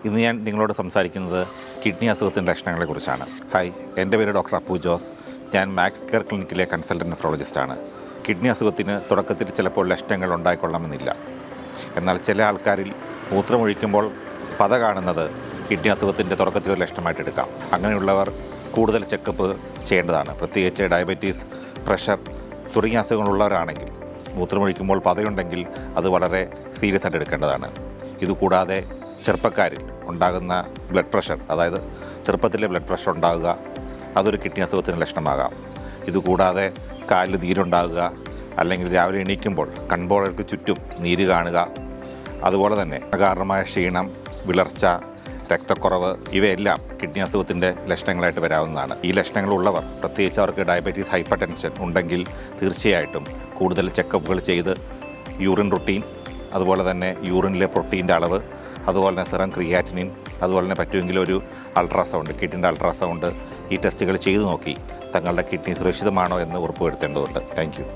ഇന്ന് ഞാൻ നിങ്ങളോട് സംസാരിക്കുന്നത് കിഡ്നി അസുഖത്തിൻ്റെ ലക്ഷണങ്ങളെക്കുറിച്ചാണ്. ഹായ്, എൻ്റെ പേര് ഡോക്ടർ അപ്പു ജോസ്. ഞാൻ മാക്സ് കെയർ ക്ലിനിക്കിലെ കൺസൾട്ടൻറ്റ് നെഫ്രോളജിസ്റ്റാണ്. കിഡ്നി അസുഖത്തിന് തുടക്കത്തിൽ ചിലപ്പോൾ ലക്ഷണങ്ങൾ ഉണ്ടായിക്കൊള്ളണമെന്നില്ല. എന്നാൽ ചില ആൾക്കാരിൽ മൂത്രമൊഴിക്കുമ്പോൾ പത കാണുന്നത് കിഡ്നി അസുഖത്തിൻ്റെ തുടക്കത്തിലൊരു ലക്ഷണമായിട്ട് എടുക്കാം. അങ്ങനെയുള്ളവർ കൂടുതൽ ചെക്കപ്പ് ചെയ്യേണ്ടതാണ്. പ്രത്യേകിച്ച് ഡയബറ്റീസ്, പ്രഷർ തുടങ്ങിയ അസുഖങ്ങളുള്ളവരാണെങ്കിൽ മൂത്രമൊഴിക്കുമ്പോൾ പതയുണ്ടെങ്കിൽ അത് വളരെ സീരിയസ് ആയിട്ട് എടുക്കേണ്ടതാണ്. ഇതുകൂടാതെ ചെറുപ്പക്കാരിൽ ഉണ്ടാകുന്ന ബ്ലഡ് പ്രഷർ, അതായത് ചെറുപ്പത്തിലെ ബ്ലഡ് പ്രഷർ ഉണ്ടാകുക, അതൊരു കിഡ്നി അസുഖത്തിന് ലക്ഷണമാകാം. ഇതുകൂടാതെ കാലിൽ നീരുണ്ടാകുക, അല്ലെങ്കിൽ രാവിലെ എണീക്കുമ്പോൾ കൺപോളകൾക്ക് ചുറ്റും നീര് കാണുക, അതുപോലെ തന്നെ അകാരണമായ ക്ഷീണം, വിളർച്ച, രക്തക്കുറവ്, ഇവയെല്ലാം കിഡ്നി അസുഖത്തിൻ്റെ ലക്ഷണങ്ങളായിട്ട് വരാവുന്നതാണ്. ഈ ലക്ഷണങ്ങളുള്ളവർ, പ്രത്യേകിച്ച് അവർക്ക് ഡയബറ്റീസ്, ഹൈപ്പർ ടെൻഷൻ ഉണ്ടെങ്കിൽ തീർച്ചയായിട്ടും കൂടുതൽ ചെക്കപ്പുകൾ ചെയ്ത് യൂറിൻ റുട്ടീൻ, അതുപോലെ തന്നെ യൂറിനിലെ പ്രോട്ടീൻ്റെ അളവ്, അതുപോലെ തന്നെ സെറം ക്രിയാറ്റിനിൻ, അതുപോലെ തന്നെ പറ്റുമെങ്കിൽ ഒരു അൾട്രാസൗണ്ട്, കിഡ്നിൻ്റെ അൾട്രാസൗണ്ട്, ഈ ടെസ്റ്റുകൾ ചെയ്തു നോക്കി തങ്ങളുടെ കിഡ്നി സുരക്ഷിതമാണോ എന്ന് ഉറപ്പുവരുത്തേണ്ടതുണ്ട്. Thank you.